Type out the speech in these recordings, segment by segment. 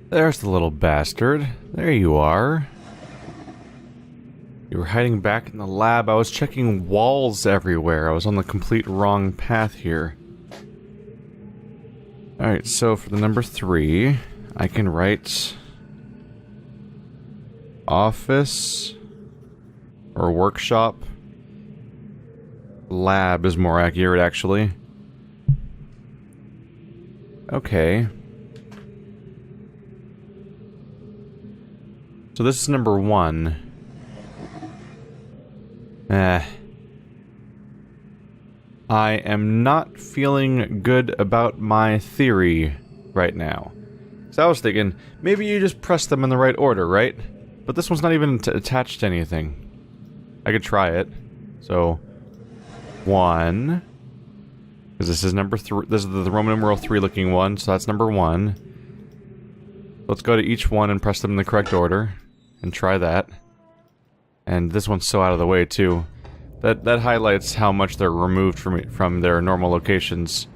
There's the little bastard. There you are. You were hiding back in the lab. I was checking walls everywhere. I was on the complete wrong path here. Alright, so for the number 3, I can write... office... or workshop. Lab is more accurate, actually. Okay. So this is number 1. I am not feeling good about my theory right now. So I was thinking, maybe you just press them in the right order, right? But this one's not even attached to anything. I could try it. So, 1. Because this is number 3. This is the Roman numeral 3 looking one, so that's number 1. Let's go to each one and press them in the correct order. And try that. And this one's so out of the way, too. That highlights how much they're removed from their normal locations.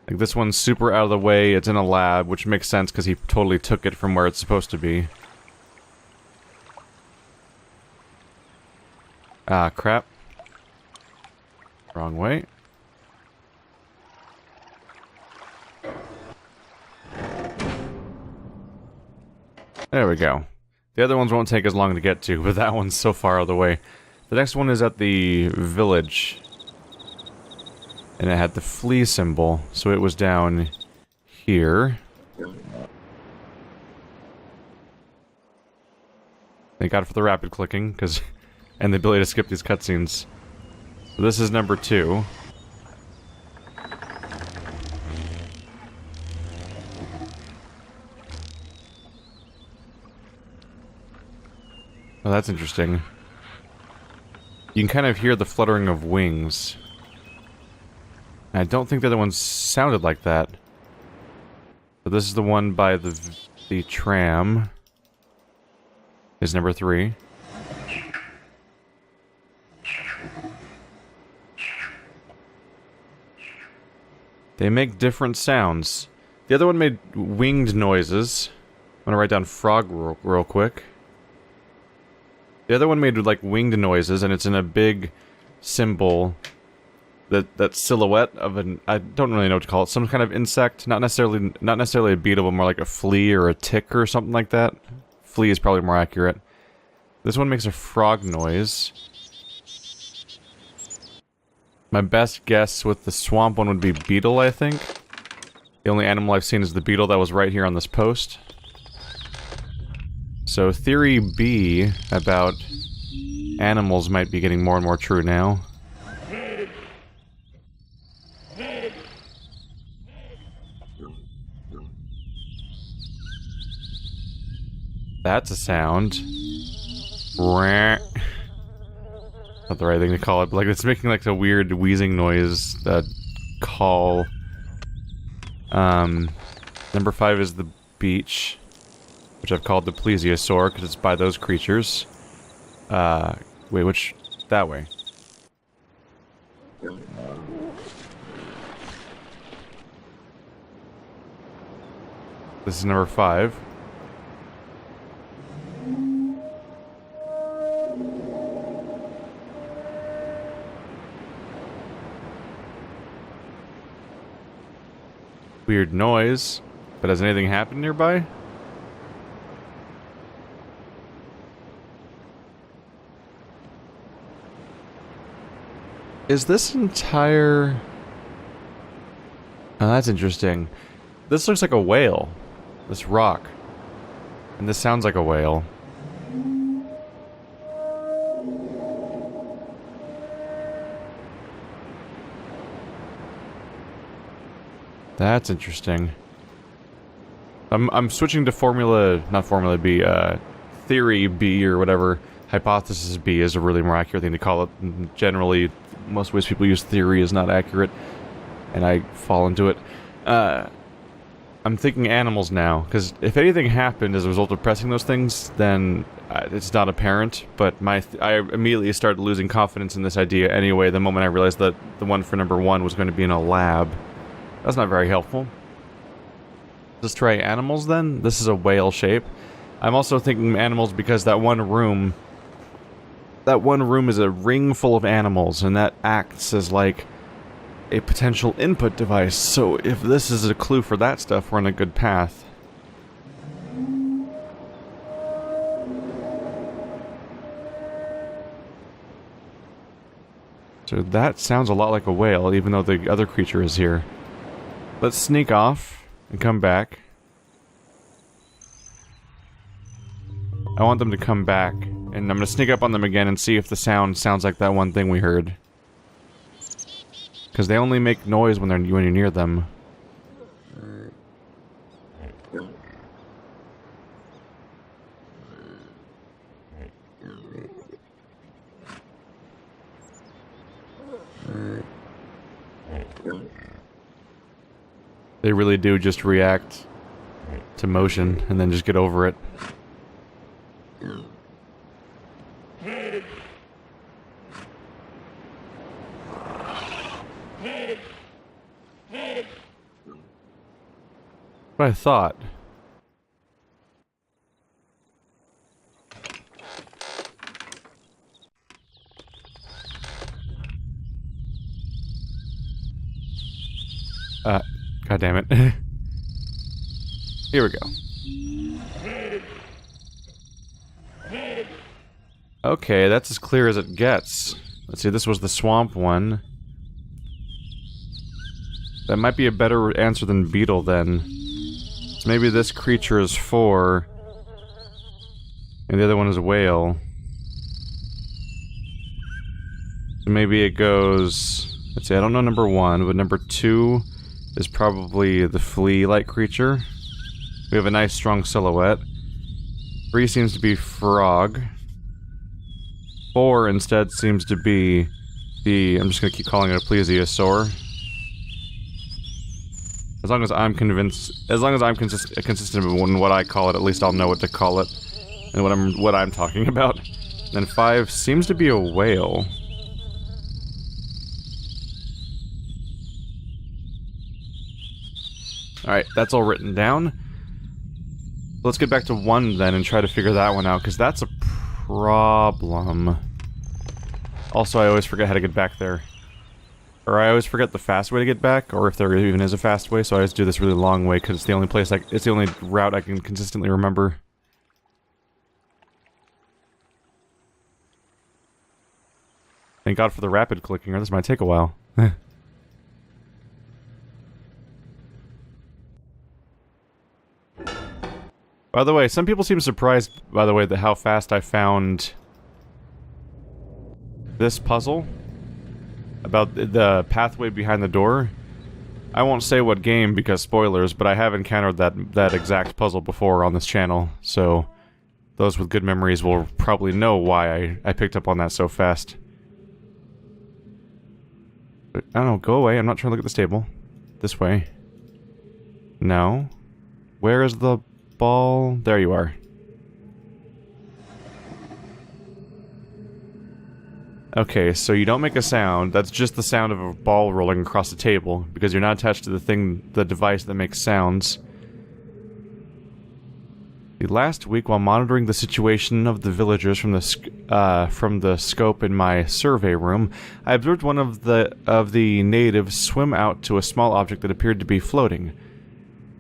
Like, this one's super out of the way, it's in a lab, which makes sense because he totally took it from where it's supposed to be. Ah, crap. Wrong way. There we go. The other ones won't take as long to get to, but that one's so far out of the way. The next one is at the village. And it had the flea symbol, so it was down here. Thank God for the rapid clicking, because... and the ability to skip these cutscenes. So this is number 2. Oh, that's interesting. You can kind of hear the fluttering of wings. I don't think the other ones sounded like that. But this is the one by the tram. Is number 3. They make different sounds. The other one made winged noises. I'm gonna write down frog real quick. The other one made like winged noises, and it's in a big symbol. That silhouette of an, I don't really know what to call it, some kind of insect, not necessarily a beetle, but more like a flea or a tick or something like that. Flea is probably more accurate. This one makes a frog noise. My best guess with the swamp one would be beetle, I think. The only animal I've seen is the beetle that was right here on this post. So theory B about animals might be getting more and more true now. That's a sound. Not the right thing to call it, but like it's making like a weird wheezing noise. That call. Number 5 is the beach, which I've called the plesiosaur because it's by those creatures. Wait, which? That way. This is number 5. Weird noise, but has anything happened nearby? Is this entire... Oh, that's interesting. This looks like a whale. This rock. And this sounds like a whale. That's interesting. I'm switching to not Formula B, Theory B or whatever. Hypothesis B is a really more accurate thing to call it. Generally, most ways people use theory is not accurate, and I fall into it. I'm thinking animals now, because if anything happened as a result of pressing those things, then it's not apparent, but I immediately started losing confidence in this idea anyway the moment I realized that the one for number 1 was going to be in a lab. That's not very helpful. Let's try animals then. This is a whale shape. I'm also thinking animals because that one room is a ring full of animals, and that acts as like a potential input device. So if this is a clue for that stuff, we're on a good path. So that sounds a lot like a whale, even though the other creature is here. Let's sneak off and come back. I want them to come back, and I'm gonna sneak up on them again and see if the sound sounds like that one thing we heard. Because they only make noise when you're near them. They really do just react to motion and then just get over it. What I thought. God damn it. Here we go. Okay, that's as clear as it gets. Let's see, this was the swamp one. That might be a better answer than beetle then. So maybe this creature is 4, and the other one is a whale. So maybe it goes... Let's see, I don't know number 1, but number 2 is probably the flea-like creature. We have a nice strong silhouette. 3 seems to be frog. 4 instead seems to be the... I'm just gonna keep calling it a plesiosaur. As long as I'm consistent in what I call it, at least I'll know what to call it. And what I'm talking about. Then 5 seems to be a whale. Alright, that's all written down. Let's get back to 1 then and try to figure that one out, because that's a problem. Also, I always forget how to get back there. Or I always forget the fast way to get back, or if there even is a fast way, so I always do this really long way, because it's the only place it's the only route I can consistently remember. Thank God for the rapid clicking, or this might take a while. By the way, some people seem surprised, by the way, that how fast I found this puzzle about the pathway behind the door. I won't say what game because spoilers, but I have encountered that exact puzzle before on this channel, so those with good memories will probably know why I picked up on that so fast. But, I don't know, go away, I'm not trying to look at this table. This way. No. Where is the ball? There you are. Okay, so you don't make a sound. That's just the sound of a ball rolling across the table, because you're not attached to the device that makes sounds. The last week, while monitoring the situation of the villagers from the scope in my survey room, I observed one of the natives swim out to a small object that appeared to be floating,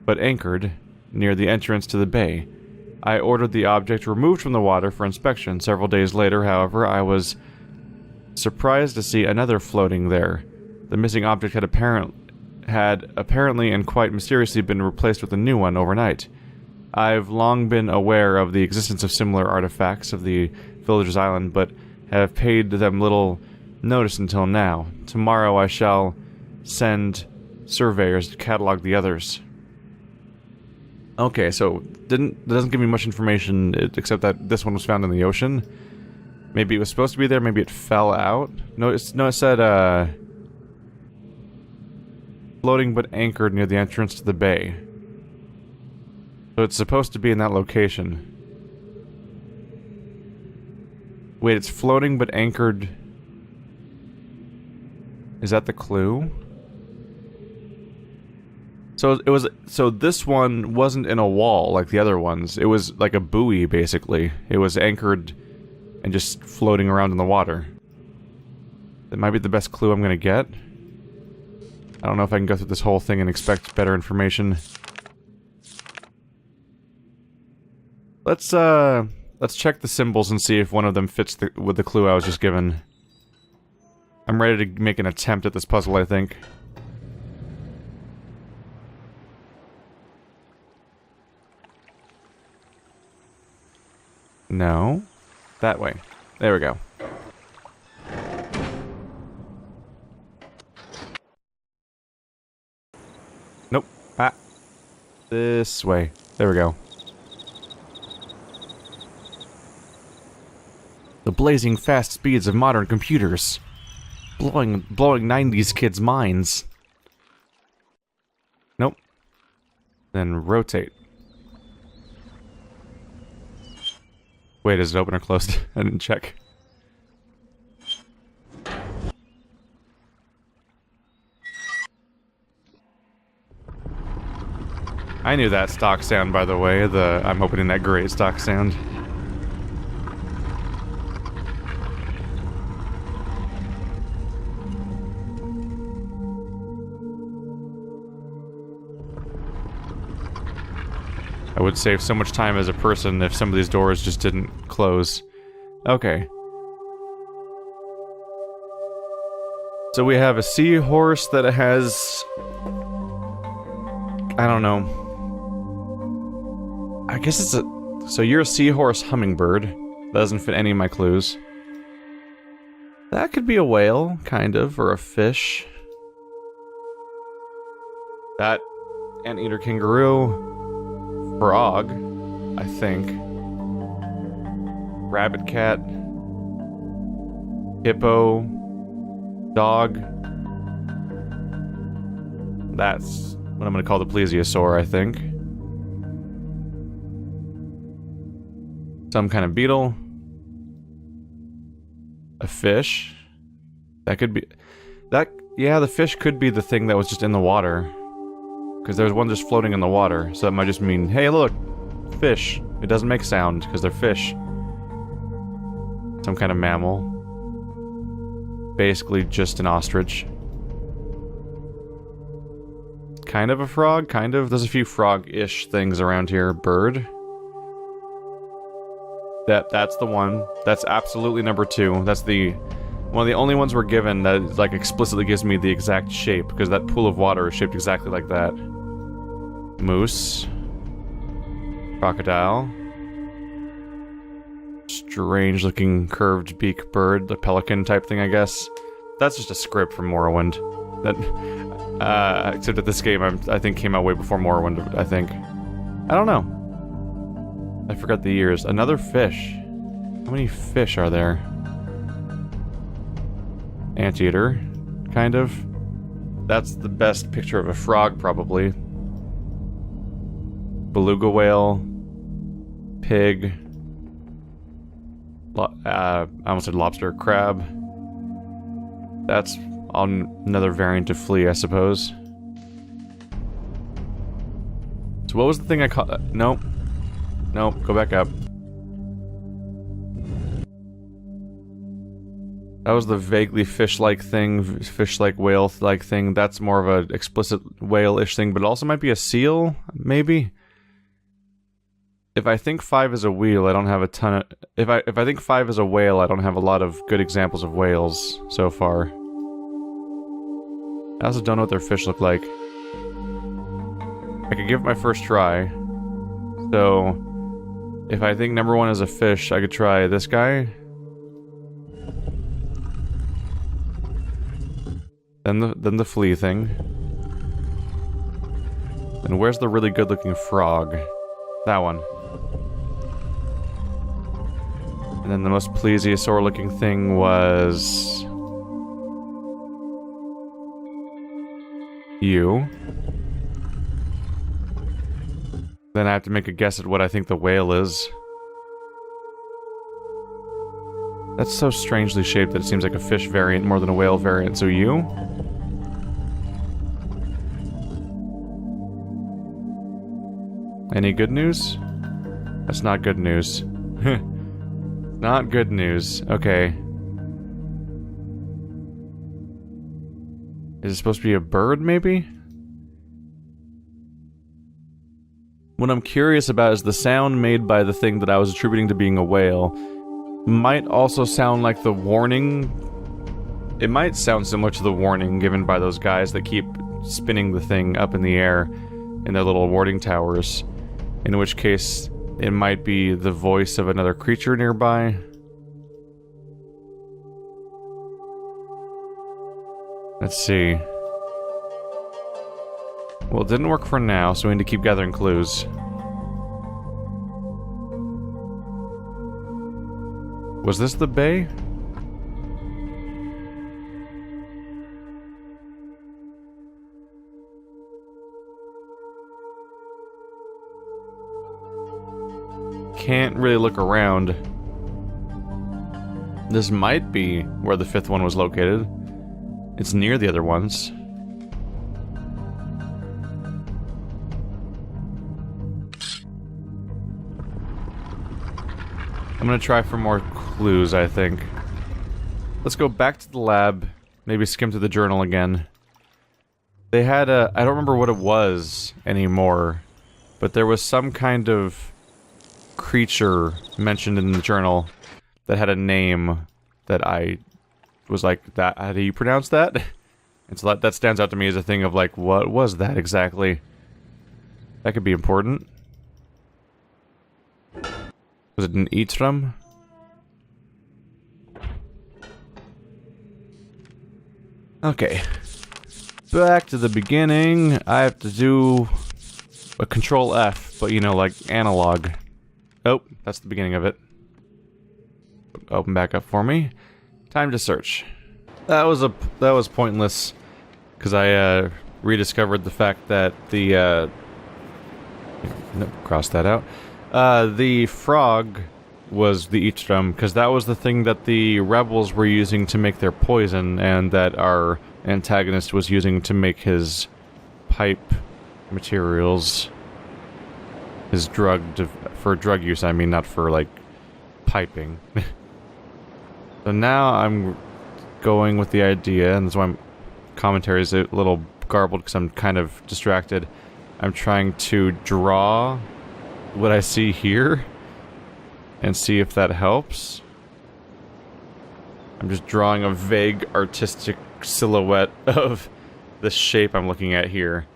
but anchored near the entrance to the bay. I ordered the object removed from the water for inspection. Several days later, however, I was surprised to see another floating there. The missing object had apparently and quite mysteriously been replaced with a new one overnight. I've long been aware of the existence of similar artifacts of the villagers' island, but have paid them little notice until now. Tomorrow I shall send surveyors to catalog the others. Okay, so it doesn't give me much information except that this one was found in the ocean. Maybe it was supposed to be there, maybe it fell out. No, it said floating but anchored near the entrance to the bay. So it's supposed to be in that location. Wait, it's floating but anchored. Is that the clue? So this one wasn't in a wall like the other ones. It was like a buoy, basically. It was anchored and just floating around in the water. That might be the best clue I'm gonna get. I don't know if I can go through this whole thing and expect better information. Let's check the symbols and see if one of them fits with the clue I was just given. I'm ready to make an attempt at this puzzle, I think. No. That way. There we go. Nope. Ah. This way. There we go. The blazing fast speeds of modern computers. Blowing 90s kids' minds. Nope. Then rotate. Wait, is it open or closed? I didn't check. I knew that stock sound, by the way. I'm opening that great stock sound. I would save so much time as a person if some of these doors just didn't close. Okay. So we have a seahorse that has... I don't know. I guess it's a... So you're a seahorse hummingbird. That doesn't fit any of my clues. That could be a whale, kind of, or a fish. That anteater kangaroo... Frog, I think. Rabbit cat. Hippo. Dog. That's what I'm gonna call the plesiosaur, I think. Some kind of beetle. A fish. That could be... Yeah, the fish could be the thing that was just in the water. Because there's one just floating in the water, so that might just mean, hey look, fish. It doesn't make sound, because they're fish. Some kind of mammal. Basically just an ostrich. Kind of a frog, kind of. There's a few frog-ish things around here. Bird. That's the one. That's absolutely number 2. That's one of the only ones we're given that like explicitly gives me the exact shape, because that pool of water is shaped exactly like that. Moose. Crocodile. Strange looking curved beak bird, the pelican type thing, I guess. That's just a script from Morrowind. That, except that this game I think came out way before Morrowind, I think. I don't know. I forgot the years. Another fish. How many fish are there? Anteater, kind of. That's the best picture of a frog, probably. Beluga whale. Pig. I almost said lobster. Crab. That's another variant of flea, I suppose. So what was the thing I caught? Nope. Nope, go back up. That was the vaguely fish-like thing, fish-like whale-like thing. That's more of an explicit whale-ish thing, but it also might be a seal, maybe? If I think 5 is a wheel, I don't have a ton of... If I think 5 is a whale, I don't have a lot of good examples of whales so far. I also don't know what their fish look like. I could give it my first try. So... If I think number 1 is a fish, I could try this guy. Then the flea thing. And where's the really good-looking frog? That one. And then the most plesiosaur-looking thing was... you. Then I have to make a guess at what I think the whale is. That's so strangely shaped that it seems like a fish variant more than a whale variant, so you? Any good news? That's not good news. Not good news. Okay. Is it supposed to be a bird, maybe? What I'm curious about is the sound made by the thing that I was attributing to being a whale might also sound like the warning. It might sound similar to the warning given by those guys that keep spinning the thing up in the air in their little warding towers. In which case, it might be the voice of another creature nearby. Let's see. Well, it didn't work for now, so we need to keep gathering clues. Was this the bay? Can't really look around. This might be where the fifth one was located. It's near the other ones. I'm gonna try for more clues, I think. Let's go back to the lab, maybe skim through the journal again. They had a... I don't remember what it was anymore, but there was some kind of creature mentioned in the journal that had a name that I was like, that, how do you pronounce that? And so that stands out to me as a thing of like, what was that exactly? That could be important. Was it an Eitram? Okay. Back to the beginning. I have to do a Control F, but you know, like analog. Oh, that's the beginning of it. Open back up for me. Time to search. That was pointless, because I rediscovered the fact that the cross that out. The frog was the Eitram, because that was the thing that the rebels were using to make their poison, and that our antagonist was using to make his pipe materials. His drug, for drug use, I mean, not for, like, piping. So now I'm going with the idea, and that's why my commentary is a little garbled, because I'm kind of distracted. I'm trying to draw what I see here, and see if that helps. I'm just drawing a vague artistic silhouette of the shape I'm looking at here,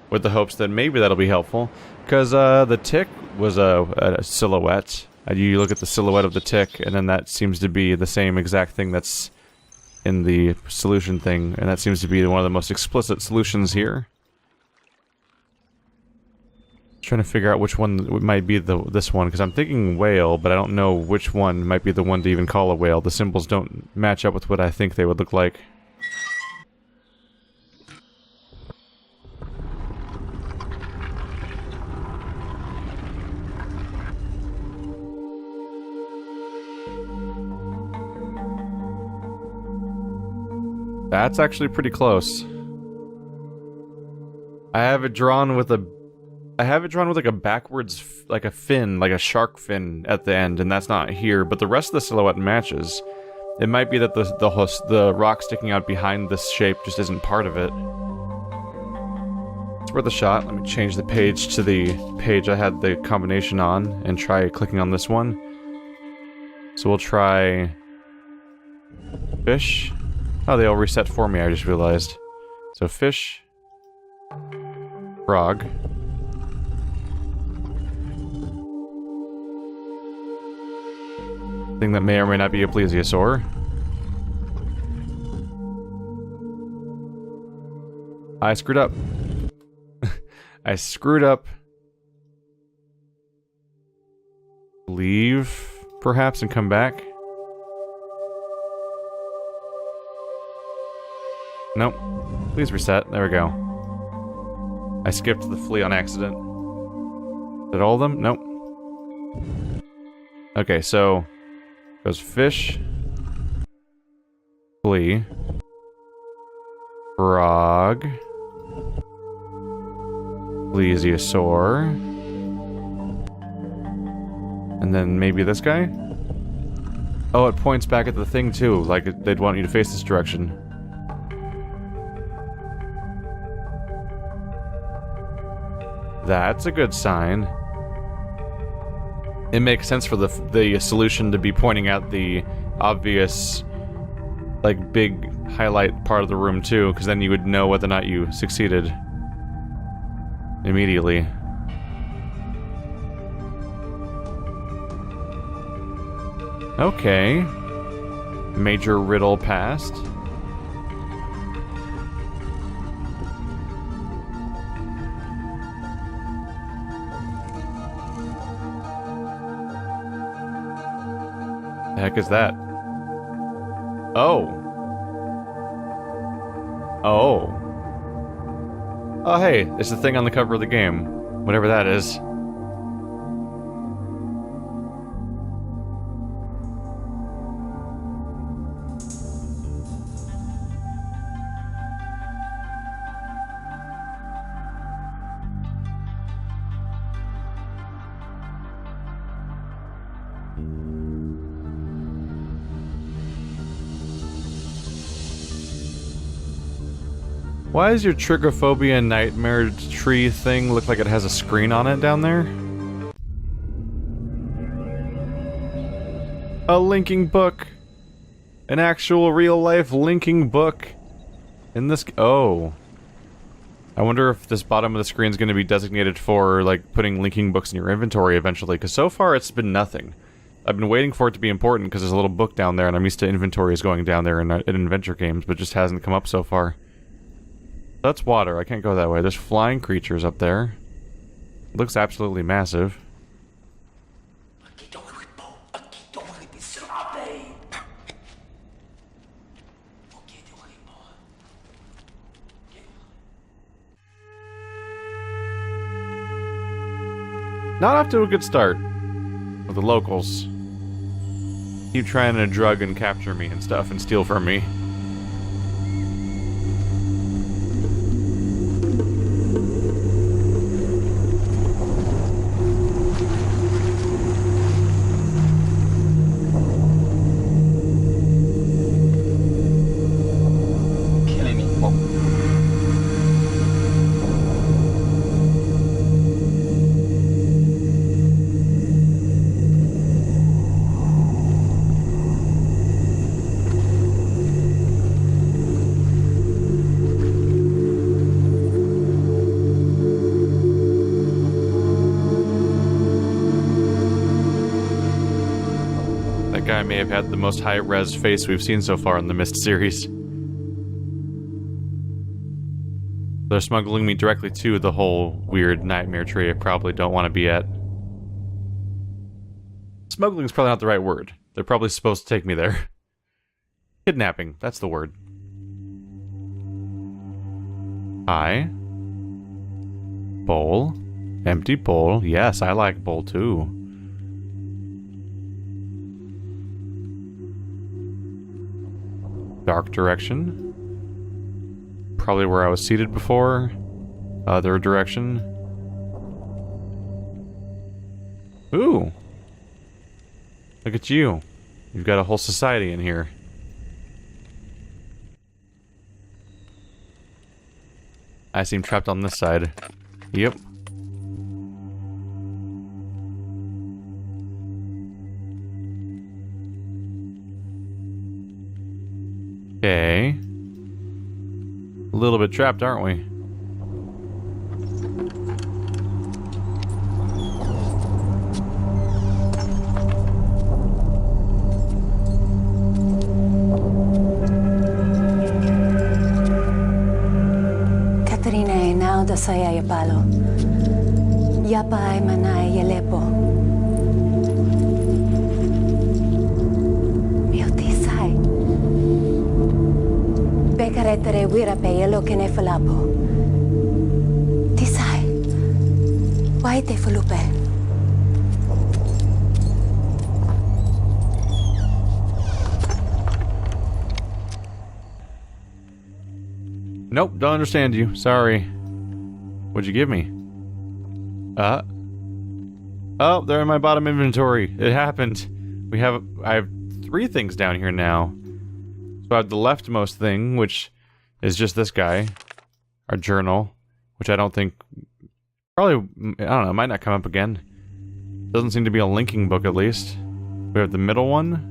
with the hopes that maybe that'll be helpful. Because the tick was a silhouette. You look at the silhouette of the tick, and then that seems to be the same exact thing that's in the solution thing, and that seems to be one of the most explicit solutions here. Trying to figure out which one might be this one, because I'm thinking whale, but I don't know which one might be the one to even call a whale. The symbols don't match up with what I think they would look like. That's actually pretty close. I have it drawn with like a backwards, like a fin, like a shark fin at the end, and that's not here, but the rest of the silhouette matches. It might be that the rock sticking out behind this shape just isn't part of it. It's worth a shot. Let me change the page to the page I had the combination on, and try clicking on this one. So we'll try... fish. Oh, they all reset for me, I just realized. So fish... frog... thing that may or may not be a plesiosaur. I screwed up. I screwed up. Leave, perhaps, and come back? Nope. Please reset. There we go. I skipped the flea on accident. Did all of them? Nope. Okay, so... goes fish, flea, frog, plesiosaur, And then maybe this guy? Oh, it points back at the thing too, like they'd want you to face this direction. That's a good sign. It makes sense for the solution to be pointing out the obvious, like, big highlight part of the room too, because then you would know whether or not you succeeded immediately. Okay. Major riddle passed. The heck is that? Oh. Oh. Oh, hey, it's the thing on the cover of the game. Whatever that is. Why does your trigophobia nightmare tree thing look like it has a screen on it down there? A linking book! An actual real-life linking book! In this... Oh. I wonder if this bottom of the screen is going to be designated for, like, putting linking books in your inventory eventually, because so far it's been nothing. I've been waiting for it to be important because there's a little book down there, and I'm used to inventories going down there in adventure games, but it just hasn't come up so far. That's water. I can't go that way. There's flying creatures up there. Looks absolutely massive. Not off to a good start with the locals. Keep trying to drug and capture me and stuff and steal from me. Guy may have had the most high-res face we've seen so far in the Myst series. They're smuggling me directly to the whole weird nightmare tree I probably don't want to be at. Smuggling's probably not the right word. They're probably supposed to take me there. Kidnapping, that's the word. Hi. Bowl. Empty bowl. Yes, I like bowl too. Dark direction. Probably where I was seated before. Other direction. Ooh! Look at you. You've got a whole society in here. I seem trapped on this side. Yep. Okay. A little bit trapped, aren't we? Katarina e now da saya palo. Yapa ay manay yelepo. Karetere wira pe yelo kene falapo. Tisai. Why te fulupe? Nope, don't understand you. Sorry. What'd you give me? Oh, they're in my bottom inventory. It happened. I have 3 things down here now. So I have the leftmost thing, which is just this guy. Our journal, which I don't think... Probably, I don't know, it might not come up again. Doesn't seem to be a linking book, at least. We have the middle one.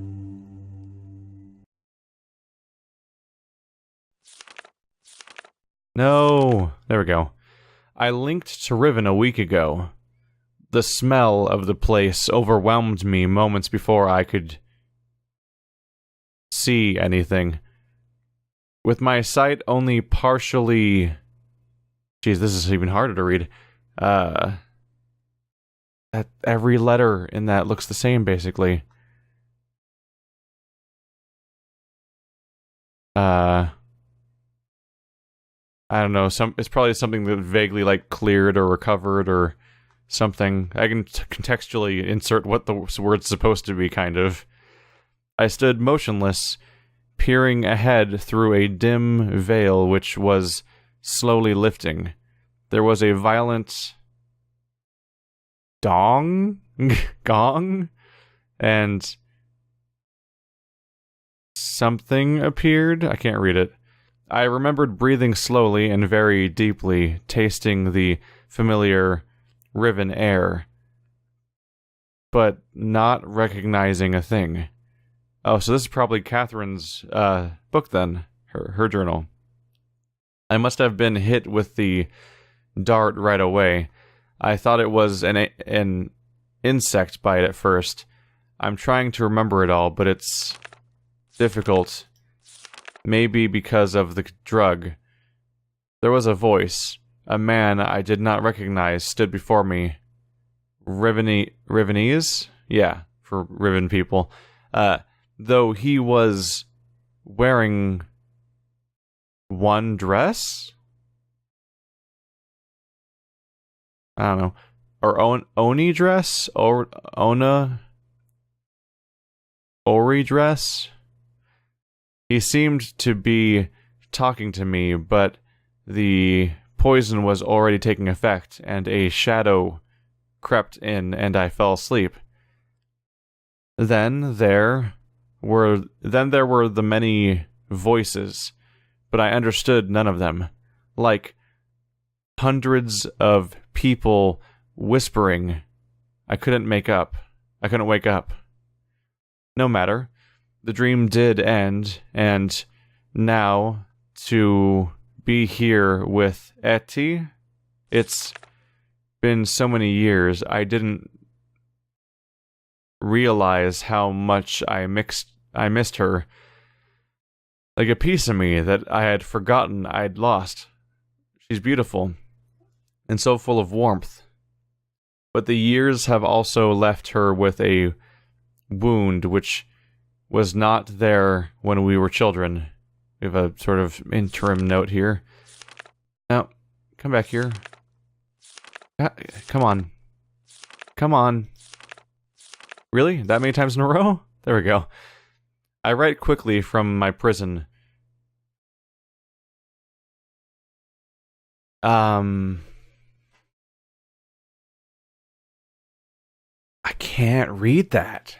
No! There we go. I linked to Riven a week ago. The smell of the place overwhelmed me moments before I could see anything. With my sight only partially... Geez, this is even harder to read. Every letter in that looks the same, basically. I don't know, it's probably something that vaguely, like, cleared or recovered or something. I can contextually insert what the word's supposed to be, kind of. I stood motionless, peering ahead through a dim veil which was slowly lifting. There was a violent... gong? And... something appeared? I can't read it. I remembered breathing slowly and very deeply, tasting the familiar Riven air, but not recognizing a thing. Oh, so this is probably Catherine's book then, her journal. I must have been hit with the dart right away. I thought it was an insect bite at first. I'm trying to remember it all, but it's difficult. Maybe because of the drug. There was a voice. A man I did not recognize stood before me. Rivenese? Yeah, for Riven people. Though he was wearing one dress? I don't know. Or Oni dress? Or Ori dress? He seemed to be talking to me, but the poison was already taking effect, and a shadow crept in, and I fell asleep. Then there were the many voices, but I understood none of them. Like hundreds of people whispering. I couldn't wake up. No matter. The dream did end, and now to be here with Etty, it's been so many years, I didn't realize how much I missed her. Like a piece of me that I had forgotten I'd lost. She's beautiful, and so full of warmth. But the years have also left her with a wound which was not there when we were children. We have a sort of interim note here. Now, come back here. Come on. Come on. Really? That many times in a row? There we go. I write quickly from my prison. I can't read that.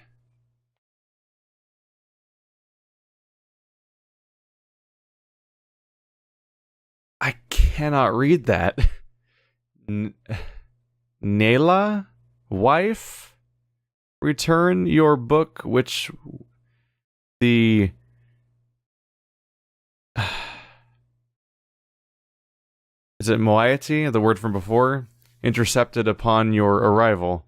I cannot read that. Nayla? Wife? Return your book, which the... Is it moiety, the word from before? Intercepted upon your arrival.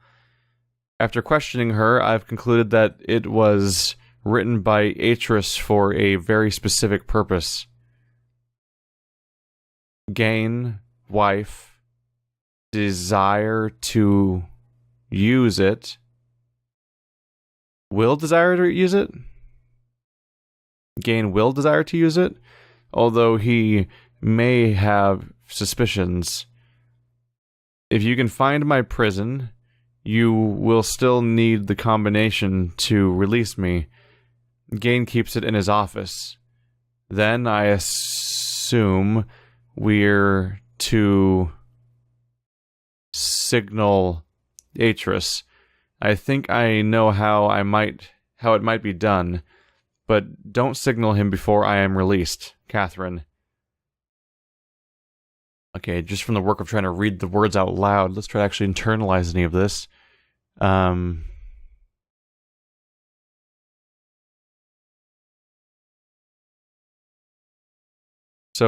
After questioning her, I've concluded that it was written by Atris for a very specific purpose. Gain, wife, desire to use it. Will desire to use it? Gain will desire to use it? Although he may have suspicions. If you can find my prison, you will still need the combination to release me. Gain keeps it in his office. Then I assume we're to signal Atris. I think I know how it might be done, but don't signal him before I am released, Catherine. Okay, just from the work of trying to read the words out loud, let's try to actually internalize any of this. So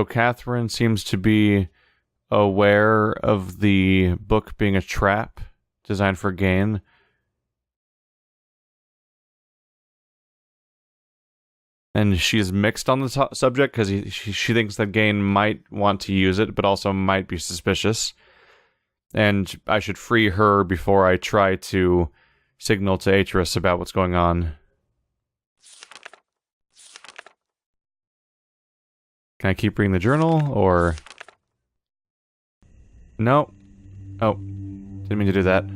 Catherine seems to be aware of the book being a trap designed for gain. And she's mixed on the subject because she thinks that Gain might want to use it, but also might be suspicious. And I should free her before I try to signal to Atris about what's going on. Can I keep reading the journal, or... No. Oh. Didn't mean to do that.